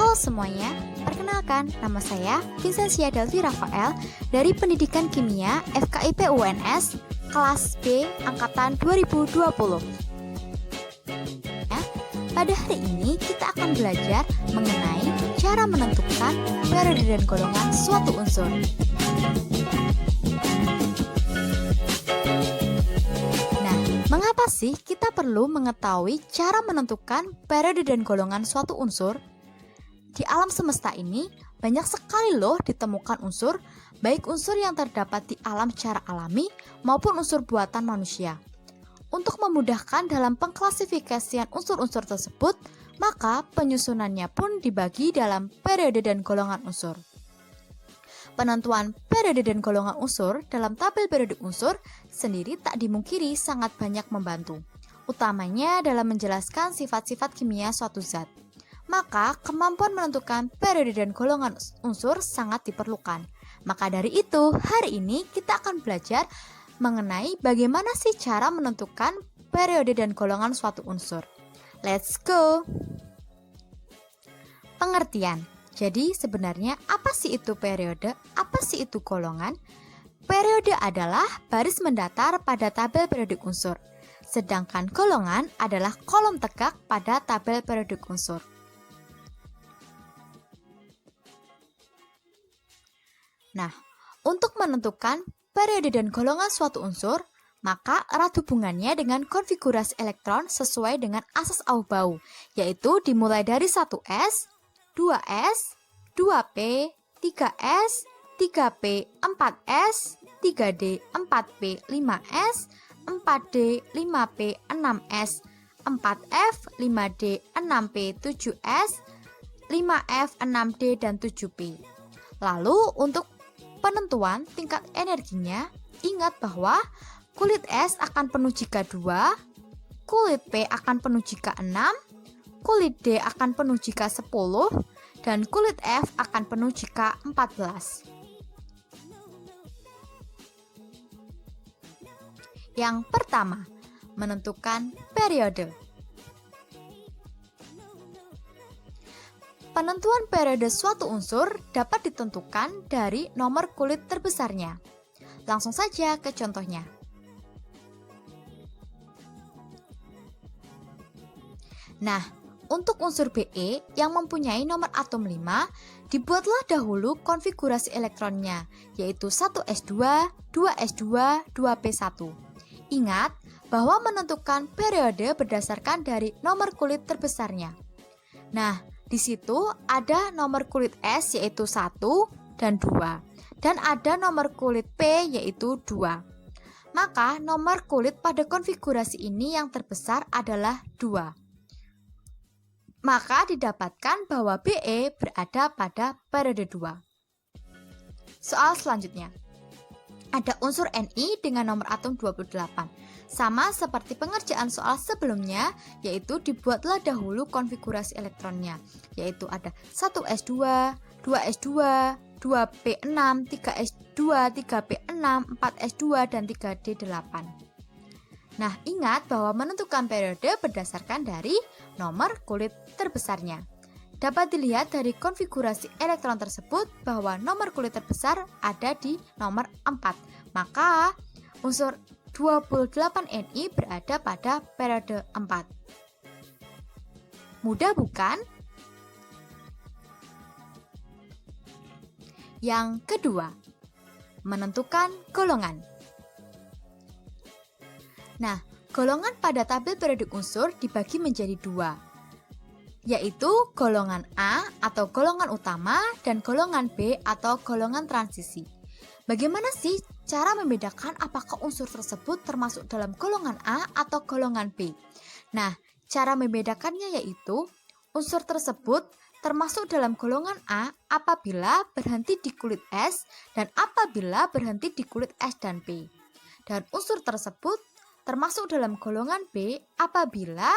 Halo semuanya, perkenalkan nama saya Vincentia Delvi Rafael dari Pendidikan Kimia FKIP UNS kelas B angkatan 2020. Pada hari ini kita akan belajar mengenai cara menentukan periode dan golongan suatu unsur. Nah, mengapa sih kita perlu mengetahui cara menentukan periode dan golongan suatu unsur? Di alam semesta ini banyak sekali loh ditemukan unsur, baik unsur yang terdapat di alam secara alami maupun unsur buatan manusia. Untuk memudahkan dalam pengklasifikasian unsur-unsur tersebut, maka penyusunannya pun dibagi dalam periode dan golongan unsur. Penentuan periode dan golongan unsur dalam tabel periode unsur sendiri tak dimungkiri sangat banyak membantu, utamanya dalam menjelaskan sifat-sifat kimia suatu zat. Maka kemampuan menentukan periode dan golongan unsur sangat diperlukan. Maka dari itu, hari ini kita akan belajar mengenai bagaimana sih cara menentukan periode dan golongan suatu unsur. Let's go! Pengertian. Jadi sebenarnya apa sih itu periode? Apa sih itu golongan? Periode adalah baris mendatar pada tabel periodik unsur. Sedangkan golongan adalah kolom tegak pada tabel periodik unsur. Nah, untuk menentukan periode dan golongan suatu unsur, maka erat hubungannya dengan konfigurasi elektron sesuai dengan asas Aufbau, yaitu dimulai dari 1s, 2s, 2p, 3s, 3p, 4s, 3d, 4p, 5s, 4d, 5p, 6s, 4f, 5d, 6p, 7s, 5f, 6d, dan 7p. Lalu untuk penentuan tingkat energinya, ingat bahwa kulit S akan penuh jika 2, kulit P akan penuh jika 6, kulit D akan penuh jika 10, dan kulit F akan penuh jika 14. Yang pertama, menentukan periode. Penentuan periode suatu unsur dapat ditentukan dari nomor kulit terbesarnya. Langsung saja ke contohnya. Nah, untuk unsur Be yang mempunyai nomor atom 5, dibuatlah dahulu konfigurasi elektronnya, yaitu 1s2, 2s2, 2p1. Ingat bahwa menentukan periode berdasarkan dari nomor kulit terbesarnya. Nah, di situ ada nomor kulit S yaitu 1 dan 2, dan ada nomor kulit P yaitu 2. Maka nomor kulit pada konfigurasi ini yang terbesar adalah 2. Maka didapatkan bahwa Be berada pada periode 2. Soal selanjutnya. Ada unsur Ni dengan nomor atom 28. Sama seperti pengerjaan soal sebelumnya, yaitu dibuatlah dahulu konfigurasi elektronnya, yaitu ada 1s2, 2s2, 2p6, 3s2, 3p6, 4s2, dan 3d8. Nah, ingat bahwa menentukan periode berdasarkan dari nomor kulit terbesarnya. Dapat dilihat dari konfigurasi elektron tersebut bahwa nomor kulit terbesar ada di nomor 4. Maka unsur 28Ni berada pada periode 4. Mudah bukan? Yang kedua, menentukan golongan. Nah, golongan pada tabel periodik unsur dibagi menjadi 2, yaitu golongan A atau golongan utama dan golongan B atau golongan transisi. Bagaimana sih cara membedakan apakah unsur tersebut termasuk dalam golongan A atau golongan B? Nah, cara membedakannya yaitu unsur tersebut termasuk dalam golongan A apabila berhenti di kulit S dan apabila berhenti di kulit S dan P. Dan unsur tersebut termasuk dalam golongan B apabila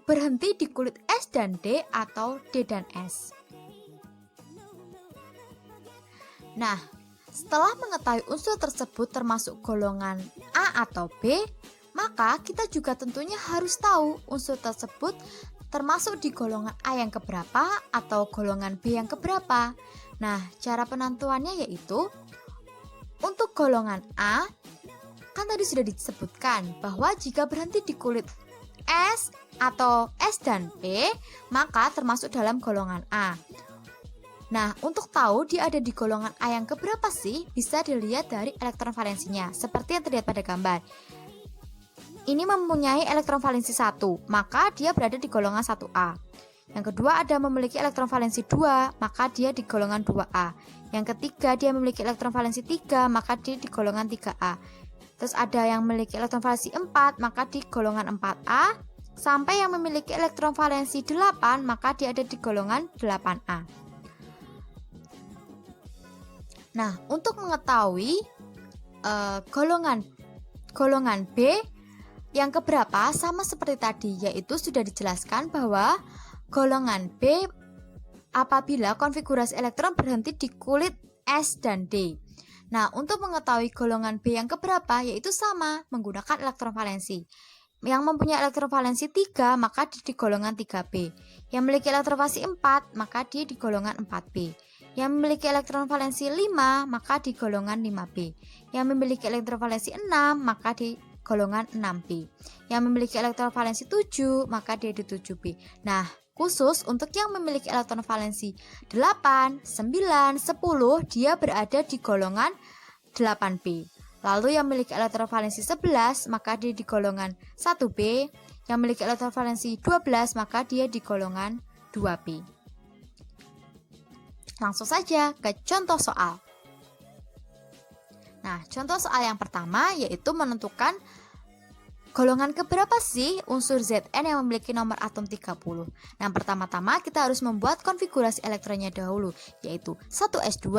berhenti di kulit S dan D atau D dan S. Nah, setelah mengetahui unsur tersebut termasuk golongan A atau B, maka kita juga tentunya harus tahu unsur tersebut termasuk di golongan A yang keberapa atau golongan B yang keberapa. Nah, cara penentuannya yaitu untuk golongan A, kan tadi sudah disebutkan bahwa jika berhenti di kulit S atau S dan P, maka termasuk dalam golongan A. Nah, untuk tahu dia ada di golongan A yang keberapa sih, bisa dilihat dari elektron valensinya, seperti yang terlihat pada gambar. Ini mempunyai elektron valensi 1, maka dia berada di golongan 1A. Yang kedua ada memiliki elektron valensi 2, maka dia di golongan 2A. Yang ketiga dia memiliki elektron valensi 3, maka dia di golongan 3A. Terus ada yang memiliki elektron valensi 4, maka di golongan 4A. Sampai yang memiliki elektron valensi 8, maka dia ada di golongan 8A. Nah, untuk mengetahui golongan B yang keberapa sama seperti tadi, yaitu sudah dijelaskan bahwa golongan B apabila konfigurasi elektron berhenti di kulit S dan D. Nah, untuk mengetahui golongan B yang keberapa, yaitu sama menggunakan elektron valensi. Yang mempunyai elektron valensi 3, maka dia di golongan 3B. Yang memiliki elektron valensi 4, maka dia di golongan 4B. Yang memiliki elektron valensi 5, maka di golongan 5B. Yang memiliki elektron valensi 6, maka di golongan 6B. Yang memiliki elektron valensi 7, maka dia di 7B. Nah, khusus untuk yang memiliki elektron valensi 8, 9, 10, dia berada di golongan 8B. Lalu yang memiliki elektron valensi 11, maka dia di golongan 1B. Yang memiliki elektron valensi 12, maka dia di golongan 2B. Langsung saja ke contoh soal. Nah, contoh soal yang pertama yaitu menentukan golongan keberapa sih unsur Zn yang memiliki nomor atom 30. Nah, pertama-tama kita harus membuat konfigurasi elektronnya dahulu, yaitu 1s2,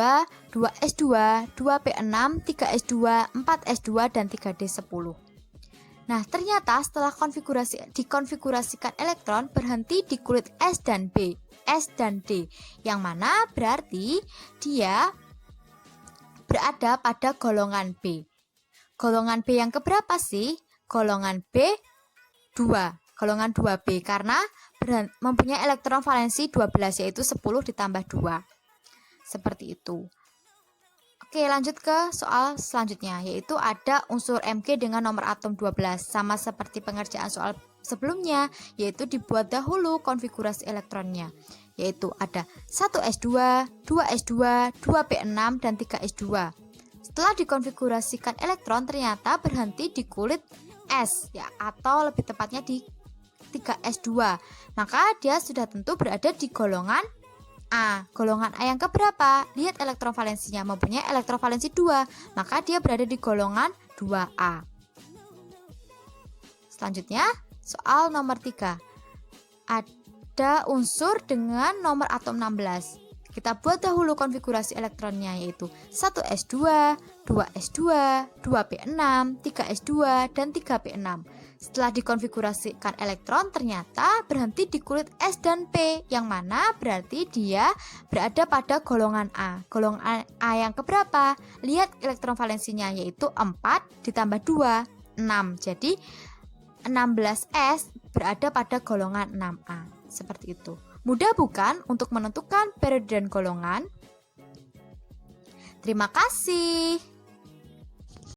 2s2, 2p6, 3s2, 4s2, dan 3d10. Nah, ternyata setelah dikonfigurasikan elektron berhenti di kulit S dan B, S dan D, yang mana berarti dia berada pada golongan B. Golongan B yang keberapa sih? Golongan B 2, golongan 2B, karena mempunyai elektron valensi 12, yaitu 10 ditambah 2. Seperti itu. Oke, lanjut ke soal selanjutnya, yaitu ada unsur Mg dengan nomor atom 12. Sama seperti pengerjaan soal sebelumnya, yaitu dibuat dahulu konfigurasi elektronnya, yaitu ada 1s2, 2s2, 2p6, dan 3s2. Setelah dikonfigurasikan elektron ternyata berhenti di kulit S, ya, atau lebih tepatnya di 3s2. Maka dia sudah tentu berada di golongan A. Golongan A yang keberapa? Lihat elektron valensinya, mempunyai elektron valensi 2, maka dia berada di golongan 2A. Selanjutnya, soal nomor 3. Ada unsur dengan nomor atom 16. Kita buat dahulu konfigurasi elektronnya, yaitu 1s2, 2s2, 2p6, 3s2, dan 3p6. Setelah dikonfigurasikan elektron ternyata berhenti di kulit S dan P, yang mana berarti dia berada pada golongan A. Golongan A yang keberapa? Lihat elektron valensinya, yaitu 4 ditambah 2, 6. Jadi 16S berada pada golongan 6A. Seperti itu. Mudah bukan untuk menentukan periode dan golongan? Terima kasih.